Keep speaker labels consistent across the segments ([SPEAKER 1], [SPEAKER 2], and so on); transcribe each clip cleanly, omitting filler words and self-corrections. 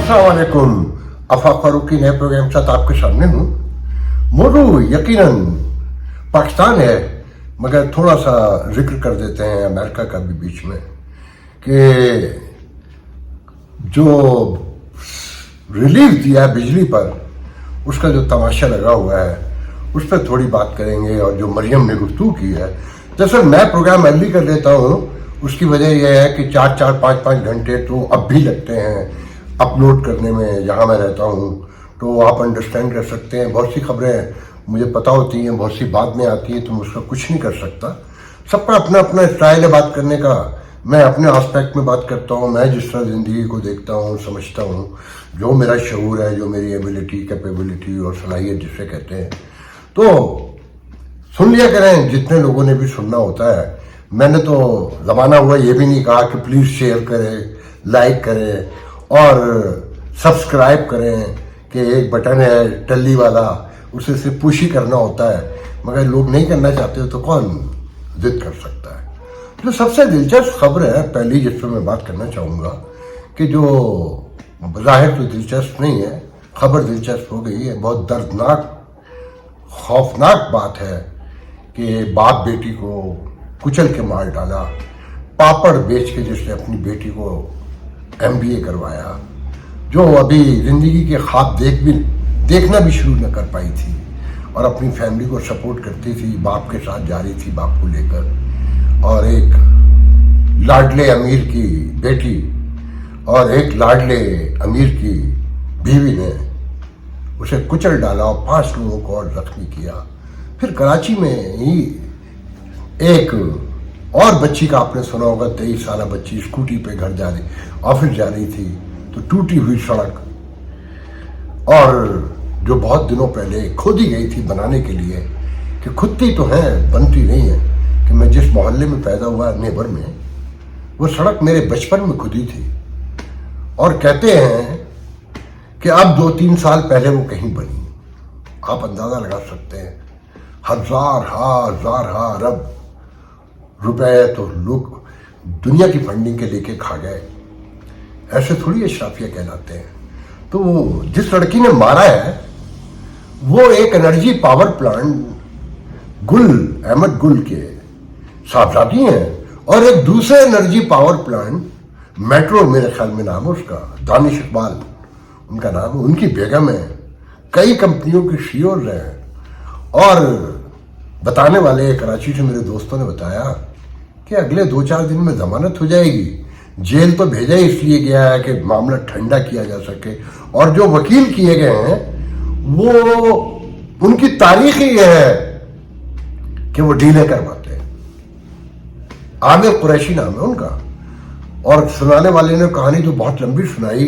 [SPEAKER 1] अस्सलामुअलैकुम। आफाक फारूकी नए प्रोग्राम के साथ आपके सामने हूँ। मौजू यकीनन पाकिस्तान है, मगर थोड़ा सा जिक्र कर देते हैं अमेरिका का भी बीच में कि जो रिलीफ दिया है बिजली पर, उसका जो तमाशा लगा हुआ है उस पर थोड़ी बात करेंगे। और जो मरियम ने गुफ्तगू की है, दरअसल मैं प्रोग्राम अर्ली कर लेता हूँ, उसकी वजह यह है कि 4-5 घंटे तो अब भी लगते हैं अपलोड करने में जहाँ मैं रहता हूँ। तो आप अंडरस्टैंड कर सकते हैं, बहुत सी खबरें मुझे पता होती हैं, बहुत सी बाद में आती हैं, तो मैं उसका कुछ नहीं कर सकता। सबका अपना अपना स्टाइल है बात करने का। मैं अपने एस्पेक्ट में बात करता हूँ, मैं जिस तरह ज़िंदगी को देखता हूँ, समझता हूँ, जो मेरा शऊर है, जो मेरी एबिलिटी, कैपेबिलिटी और सलाहियत जिसे कहते हैं। तो सुन लिया करें जितने लोगों ने भी सुनना होता है। मैंने तो ज़माना हुआ ये भी नहीं कहा कि प्लीज़ शेयर करें, लाइक करें और सब्सक्राइब करें कि एक बटन है टल्ली वाला, उसे सिर्फ पुश ही करना होता है, मगर लोग नहीं करना चाहते तो कौन जिद कर सकता है। जो सबसे दिलचस्प खबर है पहली जिस पर मैं बात करना चाहूँगा कि जो ज़ाहिर तो दिलचस्प नहीं है, खबर दिलचस्प हो गई है। बहुत दर्दनाक खौफनाक बात है कि बाप बेटी को कुचल के मार डाला। पापड़ बेच के जिसने अपनी बेटी को MBA करवाया, जो अभी ज़िंदगी के ख्वाब देखना भी शुरू न कर पाई थी और अपनी फैमिली को सपोर्ट करती थी, बाप के साथ जा रही थी बाप को लेकर, और एक लाडले अमीर की बेटी और एक लाडले अमीर की बीवी ने उसे कुचल डाला और 5 लोगों को और जख्मी किया। फिर कराची में ही एक और बच्ची का आपने सुना होगा, 23 साल बच्ची स्कूटी पे घर जा रही, ऑफिस जा रही थी, तो टूटी हुई सड़क, और जो बहुत दिनों पहले खोदी गई थी बनाने के लिए, कि खुदती तो है बनती नहीं है, कि मैं जिस मोहल्ले में पैदा हुआ नेबर में, वो सड़क मेरे बचपन में खुदी थी। और कहते हैं कि अब 2-3 साल पहले वो कहीं बनी। आप अंदाजा लगा सकते हैं, हजार अरब रुपए तो लोग दुनिया की फंडिंग के लेके खा गए। ऐसे थोड़ी अशराफिया कहलाते हैं। तो जिस लड़की ने मारा है वो एक एनर्जी पावर प्लांट अहमद गुल के साहबजादी हैं, और एक दूसरे एनर्जी पावर प्लांट मेट्रो, मेरे ख्याल में नाम है उसका, दानिश इकबाल उनका नाम है, उनकी बेगम है। कई कंपनियों की CEO हैं। और बताने वाले कराची से मेरे दोस्तों ने बताया कि अगले 2-4 दिन में जमानत हो जाएगी। जेल तो भेजा ही इसलिए गया है कि मामला ठंडा किया जा सके, और जो वकील किए गए हैं वो उनकी तारीख ही है कि वो डीलें करवाते हैं। आमिर कुरैशी नाम है उनका। और सुनाने वाले ने कहानी तो बहुत लंबी सुनाई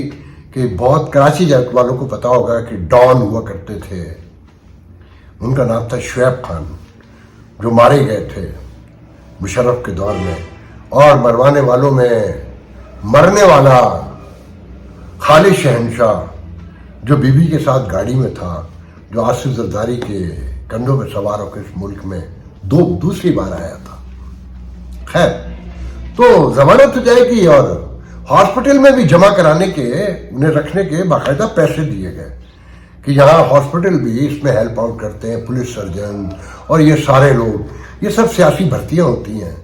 [SPEAKER 1] कि बहुत कराची वालों को पता होगा कि डॉन हुआ करते थे, उनका नाम था शुएब खान, जो मारे गए थे मुशर्रफ के दौर में। और मरवाने वालों में मरने वाला खालिद शहनशाह, जो बीबी के साथ गाड़ी में था, जो आसिफ जरदारी के कंधों पर सवार होकर इस मुल्क में दूसरी बार आया था। खैर, तो जमानत हो जाएगी और हॉस्पिटल में भी जमा कराने के, उन्हें रखने के बाकायदा पैसे दिए गए कि यहाँ हॉस्पिटल भी इसमें हेल्प आउट करते हैं, पुलिस सर्जन और ये सारे लोग, ये सब सियासी भर्तियाँ होती हैं,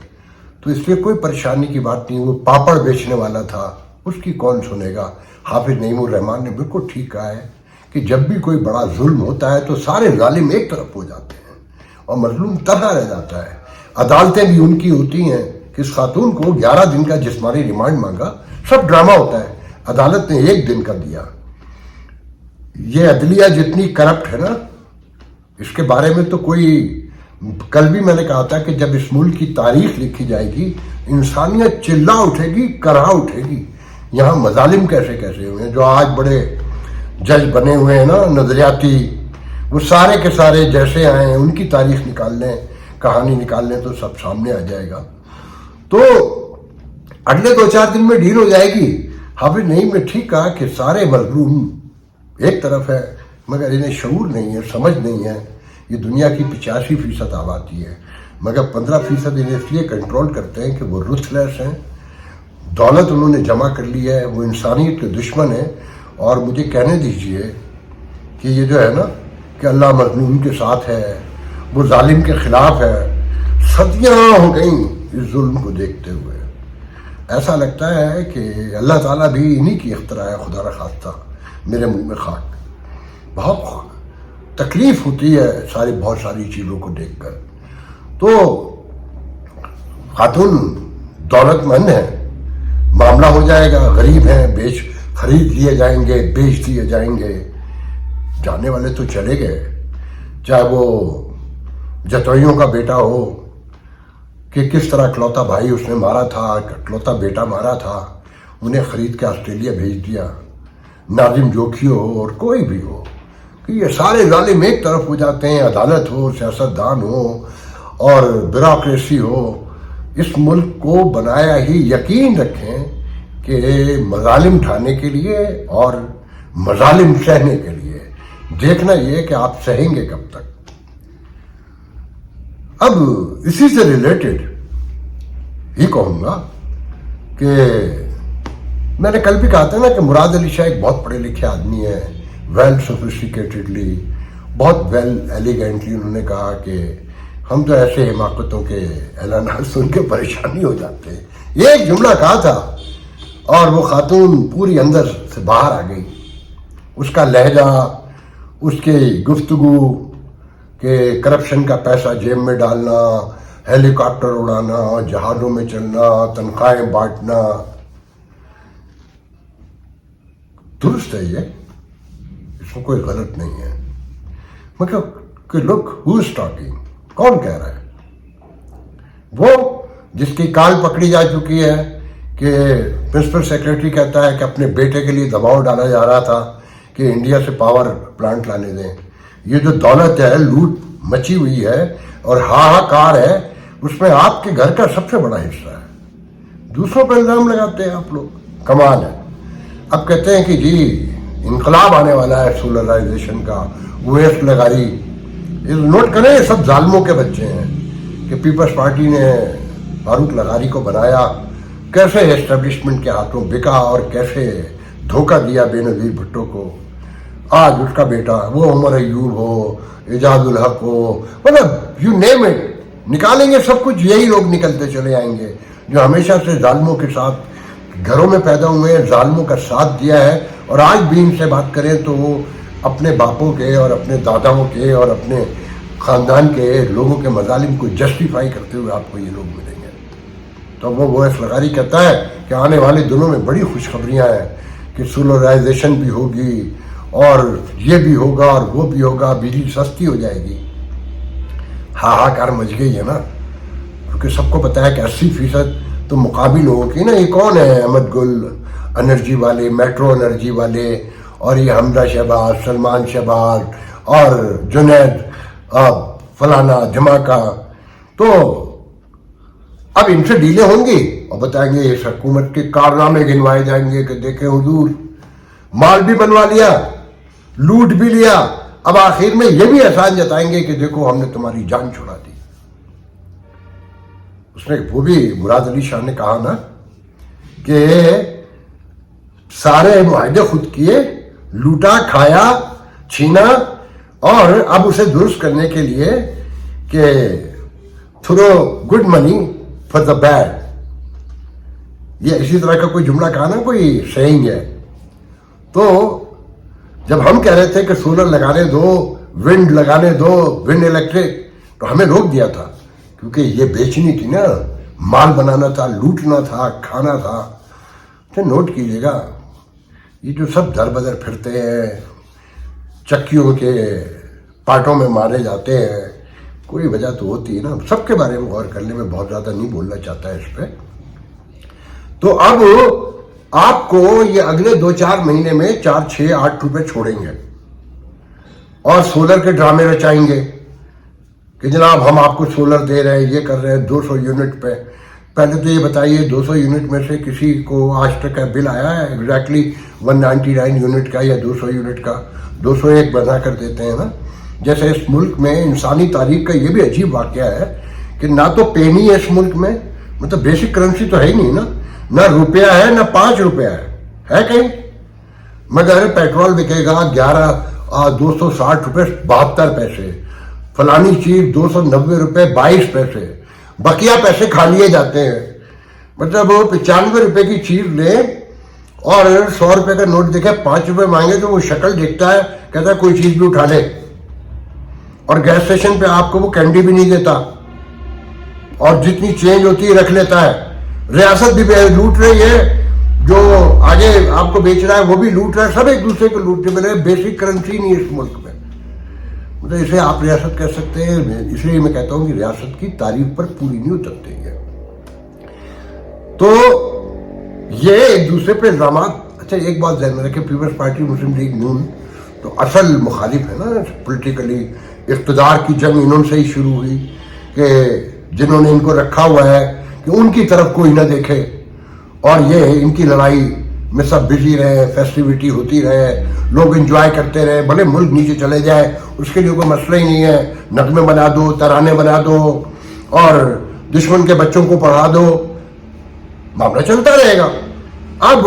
[SPEAKER 1] तो इसलिए कोई परेशानी की बात नहीं। वो पापड़ बेचने वाला था, उसकी कौन सुनेगा। हाफिज नईमुर रहमान ने बिल्कुल ठीक कहा है कि जब भी कोई बड़ा जुल्म होता है तो सारे जालिम एक तरफ हो जाते हैं और मजलूम तन्हा रह जाता है। अदालतें भी उनकी होती हैं कि इस खातून को 11 दिन का जिस्मानी रिमांड मांगा, सब ड्रामा होता है, अदालत ने 1 दिन का दिया। ये अदलिया जितनी करप्ट है ना, इसके बारे में तो कोई, कल भी मैंने कहा था कि जब इस मुल्क की तारीख लिखी जाएगी, इंसानियत चिल्ला उठेगी, करहा उठेगी। यहाँ मजालिम कैसे कैसे हुए हैं, जो आज बड़े जज बने हुए हैं ना नजरियाती, वो सारे के सारे जैसे आए हैं, उनकी तारीख निकाल लें, कहानी निकाल लें तो सब सामने आ जाएगा। तो अगले 2-4 दिन में डील हो जाएगी। हाफिज नईम ने ठीक कहा कि सारे मजलूम एक तरफ है, मगर इन्हें शऊर नहीं है, समझ नहीं है। ये दुनिया की 85% आबादी है, मगर 15% इन्हें इसलिए कंट्रोल करते हैं कि वो रुथलेस हैं, दौलत उन्होंने जमा कर ली है, वो इंसानियत के दुश्मन है اور مجھے کہنے دیجئے کہ یہ جو ہے نا کہ اللہ مظلوم کے ساتھ ہے، وہ ظالم کے خلاف ہے، صدیاں ہو گئیں اس ظلم کو دیکھتے ہوئے۔ ایسا لگتا ہے کہ اللہ تعالیٰ بھی انہی کی اختراع ہے، خدا نخواستہ میرے منہ میں خاک۔ بہت تکلیف ہوتی ہے بہت ساری چیزوں کو دیکھ کر۔ تو خاتون دولت مند ہے، معاملہ ہو جائے گا، غریب ہیں، خرید لیے جائیں گے، بیچ دیے جائیں گے، جانے والے تو چلے گئے، چاہے وہ جتوئیوں کا بیٹا ہو کہ کس طرح اکلوتا بھائی اس نے مارا تھا، اکلوتا بیٹا مارا تھا، انہیں خرید کے آسٹریلیا بھیج دیا، ناظم جوکھی ہو اور کوئی بھی ہو، کہ یہ سارے ظالم ایک طرف ہو جاتے ہیں، عدالت ہو، سیاستدان ہو اور بیوروکریسی ہو۔ اس ملک کو بنایا ہی، یقین رکھیں کہ مظالم ڈھانے کے لیے اور مظالم سہنے کے لیے۔ دیکھنا یہ کہ آپ سہیں گے کب تک۔ اب اسی سے ریلیٹڈ ہی کہوں گا کہ میں نے کل بھی کہا تھا نا کہ مراد علی شاہ ایک بہت پڑھے لکھے آدمی ہے، ویل سوفسٹیکیٹڈلی، بہت ویل ایلیگنٹلی انہوں نے کہا کہ ہم تو ایسے حماقتوں کے اعلانات سن کے پریشانی ہو جاتے ہیں۔ یہ ایک جملہ کہا تھا اور وہ خاتون پوری اندر سے باہر آ گئی، اس کا لہجہ، اس کی گفتگو کہ کرپشن کا پیسہ جیب میں ڈالنا، ہیلی کاپٹر اڑانا، جہازوں میں چلنا، تنخواہیں بانٹنا، درست ہے یہ، اس میں کوئی غلط نہیں ہے، مگر کہ لک ہو از ٹاکنگ، کون کہہ رہا ہے؟ وہ جس کی کال پکڑی جا چکی ہے کہ پرنسپل سیکرٹری کہتا ہے کہ اپنے بیٹے کے لیے دباؤ ڈالا جا رہا تھا کہ انڈیا سے پاور پلانٹ لانے دیں۔ یہ جو دولت ہے، لوٹ مچی ہوئی ہے اور ہاہاکار ہے، اس میں آپ کے گھر کا سب سے بڑا حصہ ہے۔ دوسروں پر الزام لگاتے ہیں آپ لوگ، کمال ہے۔ اب کہتے ہیں کہ جی انقلاب آنے والا ہے سولرائزیشن کا، اویس لغاری، نوٹ کریں یہ سب ظالموں کے بچے ہیں کہ پیپلز پارٹی نے فاروق لغاری کو بنایا، کیسے اسٹیبلشمنٹ کے ہاتھوں بکا اور کیسے دھوکہ دیا بے نظیر بھٹو کو۔ آج اس کا بیٹا، وہ عمر ایوب ہو، اعجاز الحق ہو، مطلب یو نیم اٹ، نکالیں گے سب کچھ، یہی لوگ نکلتے چلے آئیں گے جو ہمیشہ سے ظالموں کے ساتھ گھروں میں پیدا ہوئے ہیں، ظالموں کا ساتھ دیا ہے، اور آج بھی ان سے بات کریں تو وہ اپنے باپوں کے اور اپنے داداؤں کے اور اپنے خاندان کے لوگوں کے مظالم کو جسٹیفائی کرتے ہوئے آپ کو یہ لوگ ملیں گے۔ تو وہ اویس لغاری کہتا ہے کہ آنے والے دنوں میں بڑی خوشخبریاں ہیں کہ سولرائزیشن بھی ہوگی اور یہ بھی ہوگا اور وہ بھی ہوگا، بجلی سستی ہو جائے گی۔ ہاہاکار مچ گئی ہے نا، کیونکہ سب کو پتا ہے کہ 80% تو مقابل لوگوں کی نا، یہ کون ہے؟ احمد گل انرجی والے، میٹرو انرجی والے، اور یہ حمزہ شہباز، سلمان شہباز اور جنید فلانا دھماکہ۔ تو اب ان سے ڈیلیں ہوں گی اور بتائیں گے اس حکومت کے کارنامے گنوائے جائیں گے کہ دیکھیں حضور، مال بھی بنوا لیا، لوٹ بھی لیا، اب آخر میں یہ بھی احسان جتائیں گے کہ دیکھو ہم نے تمہاری جان چھڑا دی۔ اس نے وہ بھی مراد علی شاہ نے کہا نا کہ سارے معاہدے خود کیے، لوٹا، کھایا، چھینا، اور اب اسے درست کرنے کے لیے کہ throw good money for the bad, یہ اسی طرح کا کوئی جملہ کہا نا، کوئی سیئنگ ہے۔ تو جب ہم کہہ رہے تھے کہ سولر لگانے دو، ونڈ لگانے دو، ونڈ الیکٹرک، تو ہمیں روک دیا تھا کیونکہ یہ بیچنی تھی نا، مال بنانا تھا، لوٹنا تھا، کھانا تھا۔ تو نوٹ کیجیے گا، یہ جو سب در بدر پھرتے ہیں، چکیوں کے پارٹوں میں مارے جاتے ہیں، کوئی وجہ تو ہوتی ہے نا۔ سب کے بارے میں غور کرنے میں بہت زیادہ نہیں بولنا چاہتا ہے اس پہ۔ تو اب آپ کو یہ اگلے 2-4 مہینے میں 4, 6, 8 روپے چھوڑیں گے اور سولر کے ڈرامے رچائیں گے کہ جناب ہم آپ کو سولر دے رہے ہیں، یہ کر رہے ہیں 200 یونٹ پہ۔ پہلے تو یہ بتائیے 200 یونٹ میں سے کسی کو آج تک بل آیا ہے ایگزیکٹلی 199 یونٹ کا یا 200 یونٹ کا؟ 201 بنا کر دیتے ہیں نا۔ جیسے اس ملک میں انسانی تاریخ کا یہ بھی عجیب واقعہ ہے کہ نہ تو پینی ہے اس ملک میں، مطلب بیسک کرنسی تو ہے ہی نہیں نا، نہ روپیہ ہے نہ 5 روپیہ ہے کہیں؟ मगर पेट्रोल बिकेगा 260 रुपये 72 पैसे, फलानी चीज 290 रुपये 22 पैसे, बकिया पैसे खा लिए जाते हैं। मतलब वो 95 रुपए की चीज ले और 100 रुपए का नोट देखे 5 रुपए मांगे तो वो शक्ल देखता है, कहता है कोई चीज भी उठा ले। और गैस स्टेशन पे आपको वो कैंडी भी नहीं देता और जितनी चेंज होती है रख लेता है। रियासत भी लूट रही है, जो आगे आपको बेच रहा है वो भी लूट रहा है, सब एक दूसरे को लूटने में रहे। बेसिक करेंसी नहीं है इस मुल्क में, मतलब इसे आप रियासत कह सकते हैं। इसलिए मैं कहता हूं कि रियासत की तारीफ पर पूरी नहीं उतरते हैं। तो ये एक दूसरे पे इल्जाम। अच्छा एक बात ध्यान में रखें, पीपल्स पार्टी मुस्लिम लीग नून तो असल मुखालिफ है ना पॉलिटिकली। इख्तिदार की जंग इन्होंने ही शुरू हुई कि जिन्होंने इनको रखा हुआ है कि उनकी तरफ कोई ना देखे और ये इनकी लड़ाई में सब बिजी रहे, फेस्टिविटी होती रहे, लोग एंजॉय करते रहे, भले मुल्क नीचे चले जाए उसके लिए कोई मसला ही नहीं है। नगमे बना दो, तराने बना दो और दुश्मन के बच्चों को पढ़ा दो, मामला चलता रहेगा। अब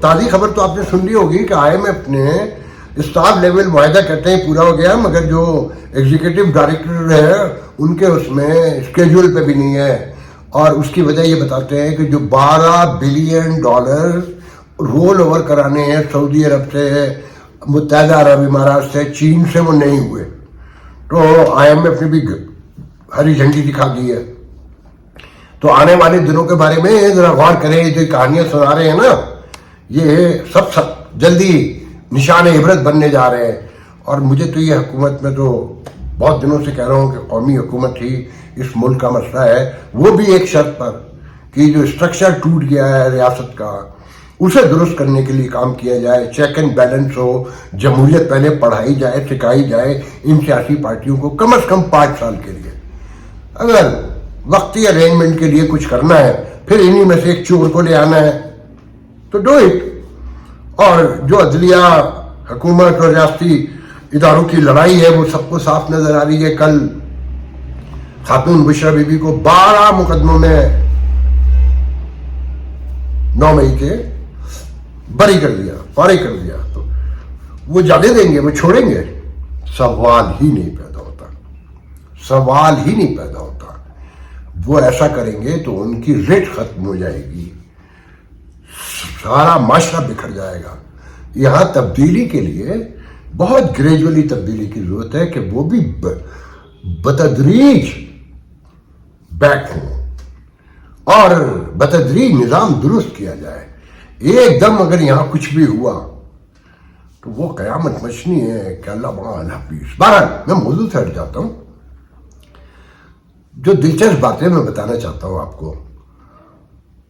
[SPEAKER 1] ताज़ी खबर तो आपने सुन ली होगी कि IMF ने स्टाफ लेवल मुआहदा कहते हैं पूरा हो गया, मगर जो एग्जीक्यूटिव डायरेक्टर है उनके उसमें स्केड्यूल पे भी नहीं है। और उसकी वजह ये बताते हैं कि जो $12 बिलियन रोल ओवर कराने हैं सऊदी अरब से, मुत्तहदा अरब इमारात से, चीन से, वो नहीं हुए। तो IMF ने भी हरी झंडी दिखा दी है। तो आने वाले दिनों के बारे में जरा गौर करें। जो कहानियां सुना रहे हैं ना, ये सब जल्दी निशान इबरत बनने जा रहे हैं। और मुझे तो ये हुकूमत में तो बहुत दिनों से कह रहा हूँ कि कौमी हुकूमत ही इस मुल्क का मसला है, वो भी एक शर्त पर कि जो स्ट्रक्चर टूट गया है रियासत का उसे दुरुस्त करने के लिए काम किया जाए, चेक एंड बैलेंस हो, जमहूरियत पहले पढ़ाई जाए, सिखाई जाए इन सियासी पार्टियों को कम से कम 5 साल के लिए। अगर वक्ती अरेंजमेंट के लिए कुछ करना है, फिर इन्हीं में से एक चोर को ले आना है तो डू इट। और जो अदलिया हुकूमत और रियासती इदारों की लड़ाई है वो सबको साफ नजर आ रही है। कल खातून बुशरा बीबी को 12 मुकदमों में 9 मई के बरी कर दिया, फारिग कर दिया। तो वो जाने देंगे, वो छोड़ेंगे? सवाल ही नहीं पैदा होता, सवाल ही नहीं पैदा होता। वो ऐसा करेंगे तो उनकी रेट खत्म हो जाएगी, सारा माशरा बिखर जाएगा। यहां तब्दीली के लिए बहुत ग्रेजुअली तब्दीली की जरूरत है कि वो भी बतदरीज बैक हो और बतदरीज निजाम दुरुस्त किया जाए। एकदम अगर यहां कुछ भी हुआ तो वो कयामत मचनी है कि अल्लाह हाफिज। बहरहाल मैं मौजूद से हट जाता हूं। जो दिलचस्प बातें मैं बताना चाहता हूं आपको,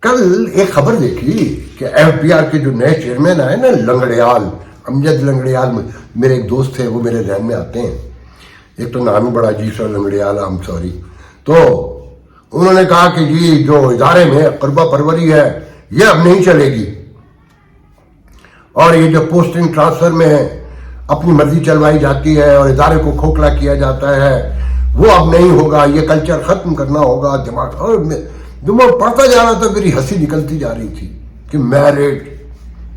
[SPEAKER 1] कल एक खबर देखी कि FBR के जो नए चेयरमैन आए ना, लंगड़ियाल, अमजद लंगड़ियाल, मेरे एक दोस्त थे, वो मेरे ध्यान में आते हैं। एक तो नाम ही बड़ा अजीब सा, लंगड़ियाल, आई एम सॉरी। तो उन्होंने कहा कि जी जो इदारे में कुर्बा परवरी है ये अब नहीं चलेगी और ये जो पोस्टिंग ट्रांसफर में अपनी मर्जी चलवाई जाती है और इदारे को खोखला किया जाता है वो अब नहीं होगा, ये कल्चर खत्म करना होगा। दिमाग और दिमाग पढ़ता जा रहा था, मेरी हंसी निकलती जा रही थी कि मेरिट,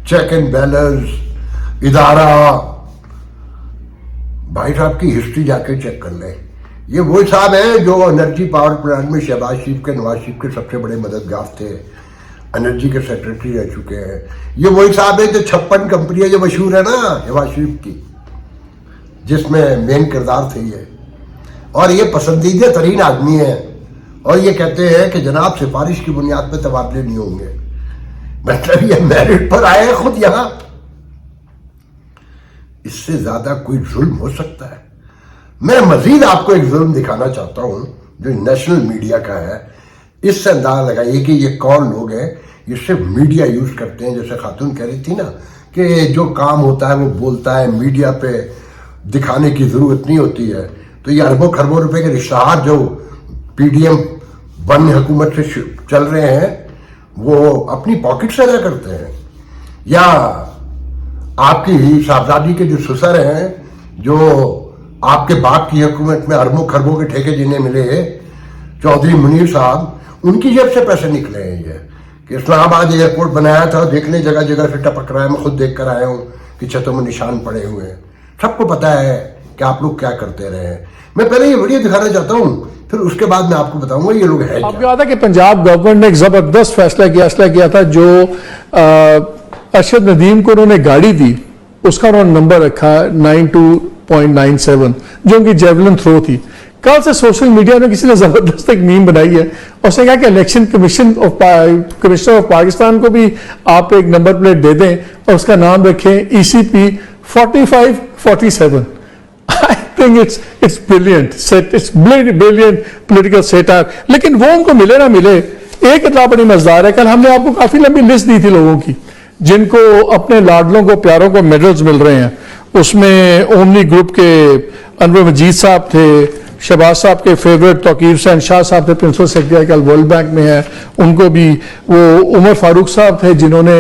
[SPEAKER 1] चेक एंड बैलेंस, इदारा। भाई साहब की हिस्ट्री जाके चेक कर ले। ये वही साहब है जो एनर्जी पावर प्लांट में शहबाज शरीफ के, नवाज शरीफ के सबसे बड़े मददगार थे, एनर्जी के सेक्रेटरी रह चुके हैं। ये वही साहब है जो 56 कंपनियां जो मशहूर है ना शहबाज शरीफ की, जिसमें मेन किरदार थे ये। और ये पसंदीदा तरीन आदमी है और ये कहते हैं कि जनाब सिफारिश की बुनियाद पर तबादले नहीं होंगे। मतलब ये मेरिट पर आए हैं खुद यहां। इससे ज्यादा कोई जुल्म हो सकता है? मैं मजीद आपको एक जुल्म दिखाना चाहता हूं जो नेशनल मीडिया का है। इससे अंदाजा लगाइए कि ये कौन लोग हैं। ये सिर्फ मीडिया यूज करते हैं। जैसे खातून कह रही थी ना कि जो काम होता है वो बोलता है, मीडिया पे दिखाने की जरूरत नहीं होती है। तो ये अरबों खरबों रुपए के रिश्तेदार जो PDM बन हुकूमत से चल रहे हैं वो अपनी पॉकेट से अदा करते हैं, या आपकी ही साहबजादी के जो ससुर हैं जो आपके बाप की हुकूमत में अरबों खरबों के ठेके जिन्हें मिले, चौधरी मुनीर साहब, उनकी जेब से पैसे निकले हैं। ये कि इस्लामाबाद एयरपोर्ट बनाया था, देखने जगह जगह से टपक रहा है। मैं खुद देख कर आया हूँ کہ छतों में निशान पड़े हुए हैं, सबको पता है कि आप लोग क्या करते रहे हैं। मैं पहले ये वीडियो दिखाना चाहता हूँ, फिर उसके बाद मैं आपको बताऊंगा ये लोग हैं
[SPEAKER 2] आपको याद है कि पंजाब गवर्नमेंट ने एक जबरदस्त फैसला किया था, जो अरशद नदीम को उन्होंने गाड़ी दी, उसका उन्होंने नंबर रखा 92.97, जो उनकी जेवलिन थ्रो थी। कल से सोशल मीडिया में किसी ने जबरदस्त एक मीम बनाई है, उसने कहा कि इलेक्शन कमिश्नर ऑफ पाकिस्तान को भी आप एक नंबर प्लेट दे दें और उसका नाम रखें ECP 4547। I think it's brilliant, it's brilliant political satire। लेकिन वो उनको मिले ना मिले, एक इतना बड़ी मजेदार है, कल हमने आपको काफी लंबी लिस्ट दी थी लोगों की जिनको अपने लाडलों को प्यारों को मेडल्स मिल रहे हैं। उसमें ओमनी ग्रुप के अनवर मजीद साहब थे, शहबाज साहब के फेवरेट तौकीर हुसैन शाह साहब थे, प्रिंसिपल सेक्रेटरी कल वर्ल्ड बैंक में है, उनको भी। वो उमर फारूक साहब थे जिन्होंने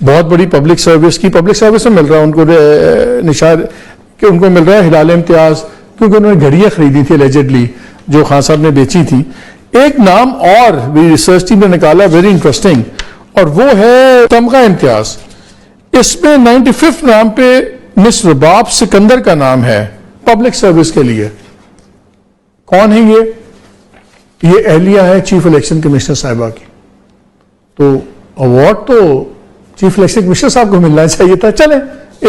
[SPEAKER 2] बहुत बड़ी पब्लिक सर्विस में मिल रहा है उनको निशान कि उनको मिल रहा है हिलाल इम्तियाज, क्योंकि उन्होंने घड़ियां खरीदी थी एलिजेडली जो खान साहब ने बेची थी। एक नाम और भी रिसर्च टीम ने निकाला, वेरी इंटरेस्टिंग, और वो है तमगा इम्तियाज। इसमें 95 नाम पे मिस रबाब सिकंदर का नाम है पब्लिक सर्विस के लिए। कौन है ये एहलिया है चीफ इलेक्शन कमिश्नर साहिबा की। तो अवार्ड तो चीफ इलेक्शन कमिश्नर साहब को मिलना चाहिए था। चले,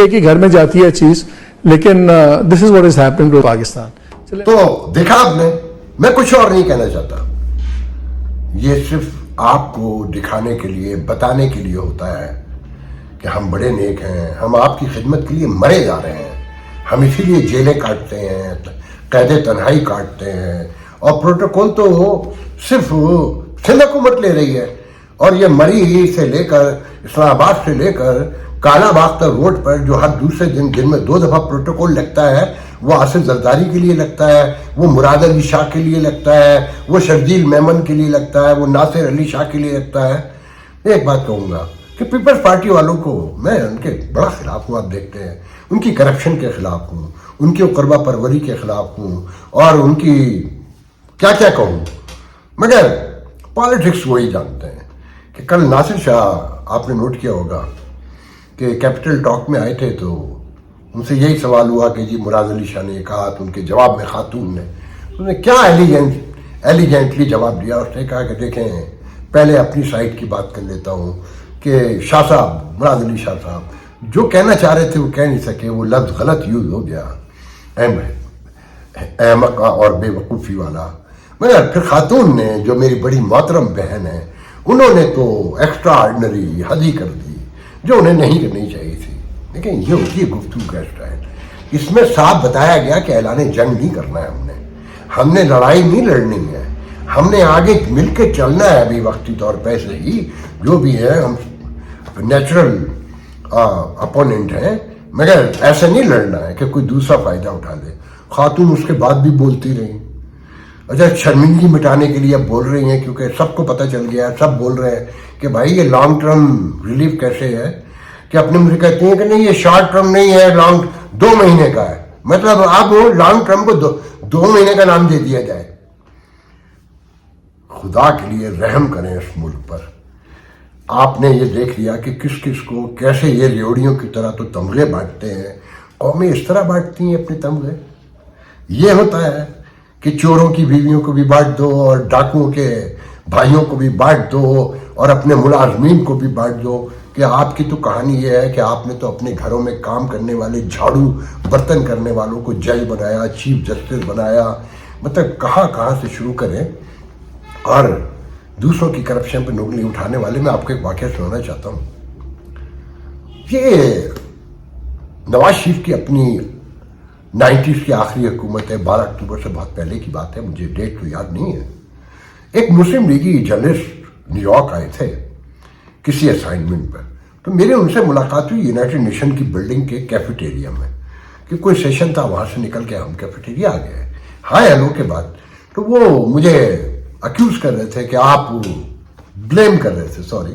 [SPEAKER 2] एक ही घर में जाती है चीज, लेकिन this is what is happening to Pakistan.
[SPEAKER 1] तो देखा आपने, मैं कुछ और नहीं कहना चाहता, ये सिर्फ आपको दिखाने के लिए, बताने के लिए होता है कि हम बड़े नेक हैं, हम आपकी खिदमत के लिए मरे जा रहे हैं, हम इसीलिए जेलें काटते हैं, कैदे तन्हाई काटते हैं, और प्रोटोकॉल तो सिर्फ सिंध हुकूमत ले रही है। और ये मरी से लेकर इस्लामाबाद से लेकर कालाबाग तक रोड पर जो हर दूसरे दिन में 2 दफा प्रोटोकॉल लगता है, वो आसिफ जरदारी के लिए लगता है, वो मुराद अली शाह के लिए लगता है, वो शर्जील मेमन के लिए लगता है, वो नासिर अली शाह के लिए लगता है। एक बात कहूँगा कि पीपल्स पार्टी वालों को मैं उनके बड़ा खिलाफ हूँ। आप देखते हैं उनकी करप्शन के खिलाफ हूँ, उनकी करबा परवरी के खिलाफ हूँ, और उनकी क्या क्या कहूँ, मगर पॉलिटिक्स वही जानते हैं। कि कल नासिर शाह आपने नोट किया होगा कि कैपिटल टॉक में आए थे, तो उनसे यही सवाल हुआ कि जी मुराद अली शाह ने कहा, तो उनके जवाब में खातून ने उन्होंने क्या एलिगेंटली जवाब दिया। उसने कहा कि देखें, पहले अपनी साइड की बात कर लेता हूँ कि शाह साहब, मुराद अली शाह साहब जो कहना चाह रहे थे वो कह नहीं सके, वो लफ्ज़ गलत यूज हो गया, अहमक और बेवकूफ़ी वाला। मगर फिर खातून ने, जो मेरी बड़ी मोहतरम बहन है, उन्होंने तो एक्स्ट्रा ऑर्डिनरी हद ही कर दी जो उन्हें नहीं करनी चाहिए थी। लेकिन ये होती है गुफ्तगू का स्टाइल। इसमें साफ बताया गया कि ऐलान जंग नहीं करना है, हमने लड़ाई नहीं लड़नी है, हमने आगे मिलकर चलना है। अभी वक्ती तौर पर से ही जो भी है, हम नेचुरल अपोनेंट हैं, मगर ऐसा नहीं लड़ना है कि कोई दूसरा फायदा उठा ले। खातून उसके बाद भी बोलती रही। अच्छा, शर्मिंदगी मिटाने के लिए अब बोल रही हैं, क्योंकि सबको पता चल गया है, सब बोल रहे हैं कि भाई ये लॉन्ग टर्म रिलीफ कैसे है, कि अपने मुझे कहते हैं कि नहीं ये शॉर्ट टर्म नहीं है, लॉन्ग 2 महीने का है। मतलब अब लॉन्ग टर्म को 2 महीने का नाम दे दिया जाए। खुदा के लिए रहम करें इस मुल्क पर। आपने ये देख लिया कि किस किस को कैसे ये रेवड़ियों की तरह तो तमगे बांटते हैं, कौमें इस तरह बांटती हैं अपने तमगे। ये होता है कि चोरों की बीवियों को भी बांट दो, और डाकुओं के भाइयों को भी बांट दो, और अपने मुलाजमीन को भी बांट दो। कि आपकी तो कहानी ये है कि आपने तो अपने घरों में काम करने वाले, झाड़ू बर्तन करने वालों को जज बनाया, चीफ जस्टिस बनाया। मतलब कहाँ कहाँ से शुरू करें। और दूसरों की करप्शन पर उंगली उठाने वाले, मैं आपको एक वाकया सुनाना चाहता हूँ। ये नवाज शरीफ की अपनी 90s की आखिरी हुकूमत है, 12 अक्टूबर से बहुत पहले की बात है, मुझे डेट तो याद नहीं है। एक मुस्लिम लीगी जर्नलिस्ट न्यूयॉर्क आए थे किसी असाइनमेंट पर, तो मेरे उनसे मुलाकात हुई यूनाइटेड नेशन की बिल्डिंग के कैफेटेरिया में, कि कोई सेशन था, वहाँ से निकल के हम कैफेटेरिया आ गए। हाय हेलो के बाद तो वो मुझे अक्यूज कर रहे थे कि आप ब्लेम कर रहे थे, सॉरी,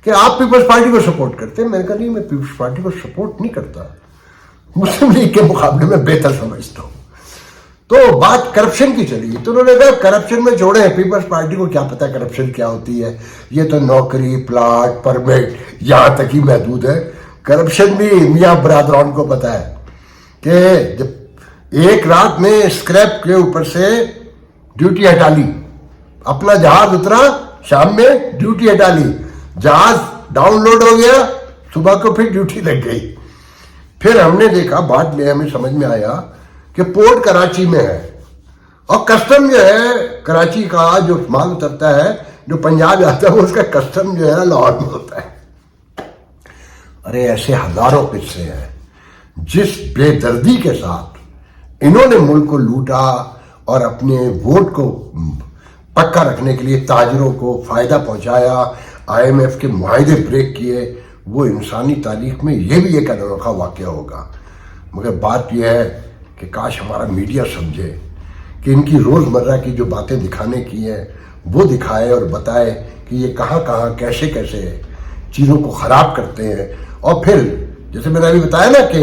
[SPEAKER 1] कि आप पीपल्स पार्टी को सपोर्ट करते हैं। मैंने कहा नहीं, मैं पीपल्स पार्टी को सपोर्ट नहीं करता, मुस्लिम लीग के मुकाबले में बेहतर समझता हूँ। तो बात करप्शन की चली, तो उन्होंने कहा करप्शन में जोड़े हैं, पीपल्स पार्टी को क्या पता करप्शन क्या होती है, ये तो नौकरी, प्लाट, परमिट यहाँ तक ही महदूद है। करप्शन भी मियाँ बरादरान को पता है कि जब एक रात में स्क्रैप के ऊपर से ड्यूटी हटा ली, अपना जहाज उतरा, शाम में ड्यूटी हटा ली, जहाज डाउनलोड हो गया, सुबह को फिर ड्यूटी लग गई। फिर हमने देखा, बाद में हमें समझ में आया कि पोर्ट कराची में है और कस्टम जो है कराची का जो माल उतरता है, जो पंजाब आता है, उसका कस्टम जो है लाहौर में होता है। अरे ऐसे हजारों किस्से हैं जिस बेदर्दी के साथ इन्होंने मुल्क को लूटा और अपने वोट को पक्का रखने के लिए ताजरों को फायदा पहुंचाया, IMF के मुआहदे ब्रेक किए, वो इंसानी तारीख में ये भी एक अनोखा वाकया होगा। मगर बात यह है कि काश हमारा मीडिया समझे कि इनकी रोज़मर्रा की जो बातें दिखाने की हैं वो दिखाए और बताए कि ये कहाँ कहाँ कैसे कैसे चीज़ों को ख़राब करते हैं। और फिर जैसे मैंने अभी बताया ना कि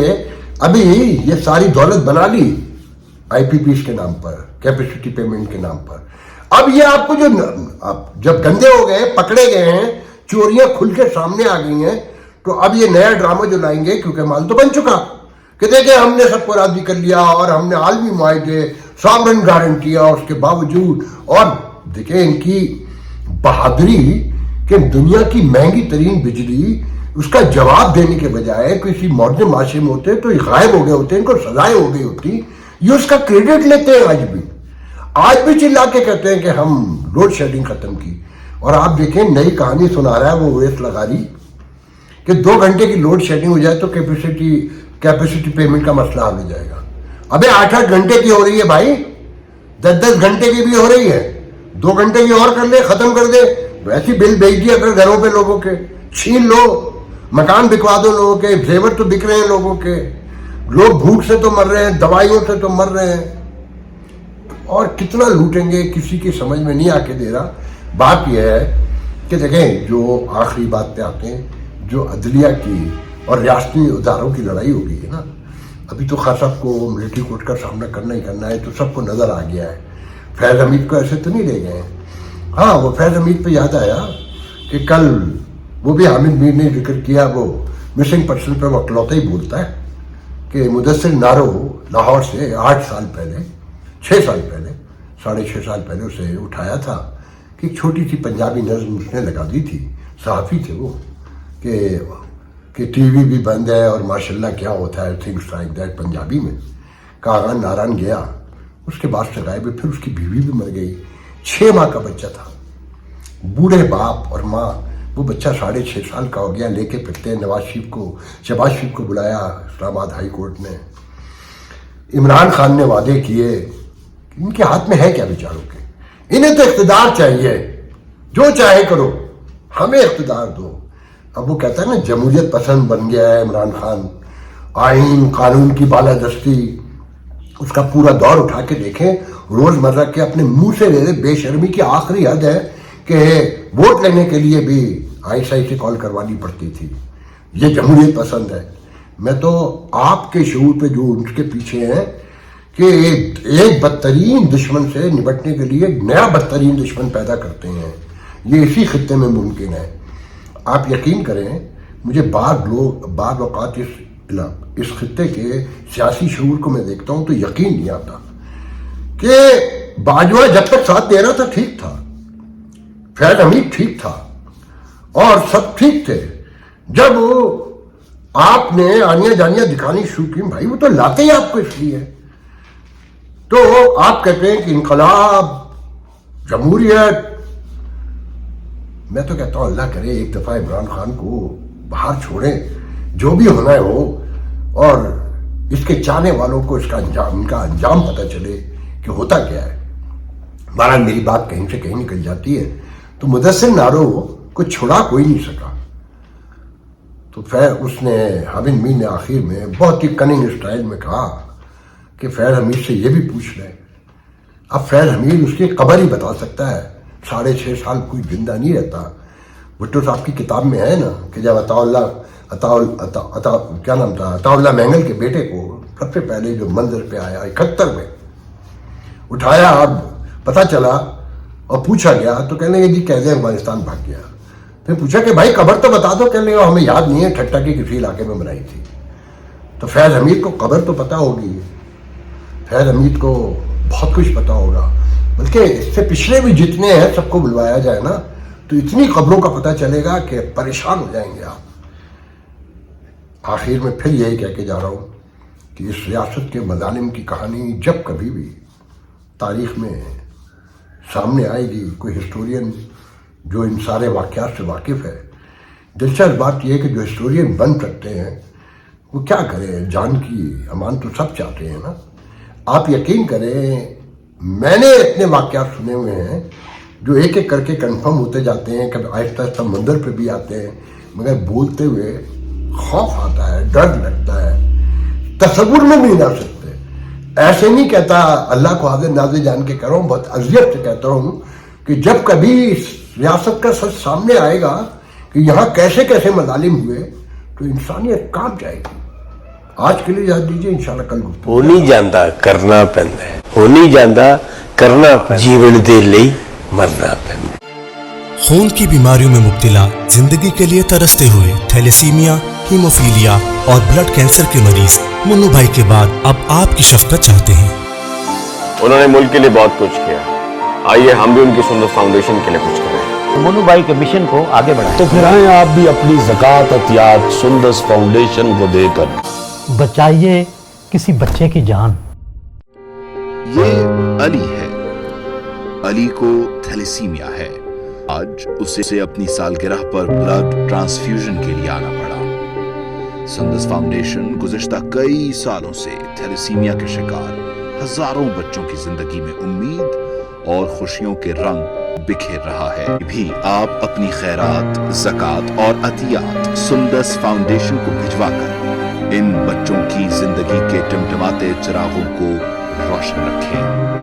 [SPEAKER 1] अभी ये सारी दौलत बना ली IPPs के नाम पर, कैपेसिटी पेमेंट के नाम पर। अब ये आपको जो जब गंदे हो गए, पकड़े गए हैं, चोरियां खुल के सामने आ गई हैं, तो अब ये नया ड्रामा जो लाएंगे, क्योंकि माल तो बन चुका कि देखिए हमने सबको राजी कर लिया और हमने आलमी मुआहदे, सॉवरेन गारंटियां, उसके बावजूद। और देखिए इनकी बहादुरी कि दुनिया की महंगी तरीन बिजली, उसका जवाब देने के बजाय किसी मॉडर्न माशरे में होते तो ये गायब हो गए होते, इनको सजाएं हो गई होती, ये उसका क्रेडिट लेते हैं। आज भी चिल्ला के कहते हैं कि हम लोड शेडिंग खत्म की। और आप देखें नई कहानी सुना रहा है वो ओवैस लगारी कि 2 घंटे की लोड शेडिंग हो जाए तो कैपेसिटी पेमेंट का मसला हल हो जाएगा। अबे 8-8 घंटे की हो रही है भाई, 10-10 घंटे की भी हो रही है। 2 घंटे की और कर ले, खत्म कर दे। वैसी बिल भेज दिया कर घरों पे लोगों के, छीन लो, मकान बिकवा दो लोगों के, जेवर तो बिक रहे हैं लोगों के, लोग भूख से तो मर रहे हैं, दवाइयों से तो मर रहे हैं, और कितना लूटेंगे किसी की समझ में नहीं आके दे रहा। बात यह है कि देखें, जो आखिरी बात पे आते हैं, जो अदलिया की और रियासती इदारों की लड़ाई हो गई है ना, अभी तो खास सबको मिलिट्री कोर्ट का सामना करना ही करना है, तो सबको नजर आ गया है। फैज़ हमीद को ऐसे तो नहीं ले गए। हाँ, वो फैज़ हमीद पे याद आया कि कल वो भी हामिद मीर ने जिक्र किया, वो मिसिंग पर्सन पे वो अकलौता ही बोलता है कि मुदस्सिर नारो लाहौर से 8 साल पहले, 6 साल पहले, 6.5 साल पहले उसे उठाया था कि छोटी सी पंजाबी नज़्म उसने लगा दी थी। सहाफ़ी थे वो कि टीवी भी बंद है और माशाल्लाह क्या होता है, थिंग्स लाइक दैट, पंजाबी में। कागान नारायण गया, उसके बाद से गायब, फिर उसकी बीवी भी मर गई। 6 माह का बच्चा था, बूढ़े बाप और माँ, वो बच्चा 6.5 साल का हो गया। लेके फिरते हैं शहबाज शरीफ को बुलाया इस्लामाबाद हाई कोर्ट ने। इमरान खान ने वादे किए, इनके हाथ में है क्या बेचारों के, इन्हें तो इख्तिदार चाहिए, जो चाहे करो, हमें इख्तिदार दो। अब वो कहता है ना जमहूरियत पसंद बन गया है इमरान खान, आइन कानून की बालादस्ती, उसका पूरा दौर उठा के देखें, रोजमर्रा के अपने मुंह से ले बेशर्मी की आखिरी हद है कि वोट लेने के लिए भी ISI से कॉल करवानी पड़ती थी। ये जमहूरियत पसंद है। मैं तो आपके शऊर पे जो उनके पीछे हैं कि एक बदतरीन दुश्मन से निपटने के लिए नया बदतरीन दुश्मन पैदा करते हैं, ये इसी खित्ते में मुमकिन है। आप यकीन करें, मुझे बाद औकात इस खित्ते के सियासी शऊर को मैं देखता हूं तो यकीन नहीं आता कि बाजवा जब तक साथ दे रहा था ठीक था, फैज़ हमीद ठीक था और सब ठीक थे। जब आपने आनिया जानियां दिखानी शुरू की, भाई वो तो लाते ही आपको इसलिए, तो आप कहते हैं कि इनकलाब, जमहूरियत। मैं तो कहता हूं अल्लाह करे एक दफा इमरान खान को बाहर छोड़ें, जो भी होना है हो, और इसके चाहने वालों को इनका अंजाम पता चले कि होता क्या है। महाराज मेरी बात कहीं से कहीं निकल जाती है, तो मुदस्सिर नारो को छुड़ा कोई नहीं सका। तो फिर उसने हामिद मीर ने आखिर में बहुत ही कनिंग स्टाइल में कहा कि फैज़ हमीद से ये भी पूछ ले। अब फैज़ हमीद उसकी कबर ही बता सकता है, 6.5 साल कोई जिंदा नहीं रहता। भुट्टो साहब की किताब में है ना कि जब क्या नाम था, अताउल्लाह मैंगल के बेटे को सबसे पहले जो मंजर पे आया 71 में उठाया, अब पता चला और पूछा गया तो कहने लगे जी कैसे अफगानिस्तान भाग गया। फिर पूछा कि भाई कब्र तो बता दो, कहने लगा हमें याद नहीं है, ठट्टा के किसी इलाके में बनाई थी। तो फैज़ हमीद को कब्र तो पता होगी, फैज़ हमीद को बहुत कुछ पता होगा, बल्कि इससे पिछले भी जितने हैं सबको बुलवाया जाए ना तो इतनी कब्रों का पता चलेगा कि परेशान हो जाएंगे आप। आखिर में फिर यही कह के जा रहा हूँ कि इस रियासत के मजालिम की कहानी जब कभी भी तारीख में सामने आएगी, कोई हिस्टोरियन जो इन सारे वाक़यात से वाकिफ़ है, दिलचस्प बात यह है कि जो हिस्टोरियन बन सकते हैं वो क्या करें, जान की अमान तो सब चाहते हैं ना। आप यकीन करें, मैंने इतने वाक़यात सुने हुए हैं जो एक एक करके कंफर्म होते जाते हैं, कभी आहिस्ता आहिस्ता मंदिर पे भी आते हैं, मगर बोलते हुए खौफ आता है, डर लगता है, तसव्वुर में भी नहीं आ सकते। ऐसे नहीं कहता, अल्लाह को हाजिर नाज़िर जान के कह रहा हूँ, बहुत अज़ियत से कहता हूँ कि जब कभी इस रियासत का सच सामने आएगा कि यहाँ कैसे कैसे मजालिम हुए तो इंसानियत कांप जाएगी। आज के लिए इजाज़त दीजिए, इंशाल्लाह कल गुफ्तगू।
[SPEAKER 3] हो नहीं ਜਾਂਦਾ ਕਰਨਾ ਪੈਂਦਾ ਹੈ, ਹੋ ਨਹੀਂ ਜਾਂਦਾ करना पैंदा, जीवन ਦੇ ਲਈ मरना पैंदा।
[SPEAKER 4] खून की बीमारियों में मुब्तला, जिंदगी के लिए तरसते हुए थैलेसीमिया, हीमोफीलिया और ब्लड कैंसर के मरीज मुन्नू भाई के बाद अब आपकी शफकत चाहते हैं।
[SPEAKER 3] उन्होंने मुल्क के लिए बहुत कुछ किया, आइए हम भी उनकी सुंदर फाउंडेशन के लिए कुछ करें।
[SPEAKER 5] मोनू भाई के मिशन को आगे बढ़ाएं।
[SPEAKER 6] तो फिर आए आप भी अपनी ज़कात अतियात सुंदस फाउंडेशन को देकर
[SPEAKER 5] बचाइए किसी बच्चे की जान।
[SPEAKER 7] ये अली है। अली को थैलेसीमिया है। आज उसे अपनी सालगिरह पर ब्लड ट्रांसफ्यूजन के लिए आना पड़ा। सुंदस फाउंडेशन गुज़िश्ता कई सालों से थैलेसीमिया के शिकार हजारों बच्चों की जिंदगी में उम्मीद और खुशियों के रंग बिखेर रहा है। भी आप अपनी खैरात, ज़कात और अतियात सुंदस फाउंडेशन को भिजवाकर इन बच्चों की जिंदगी के टिमटिमाते चिरागों को रोशन रखें।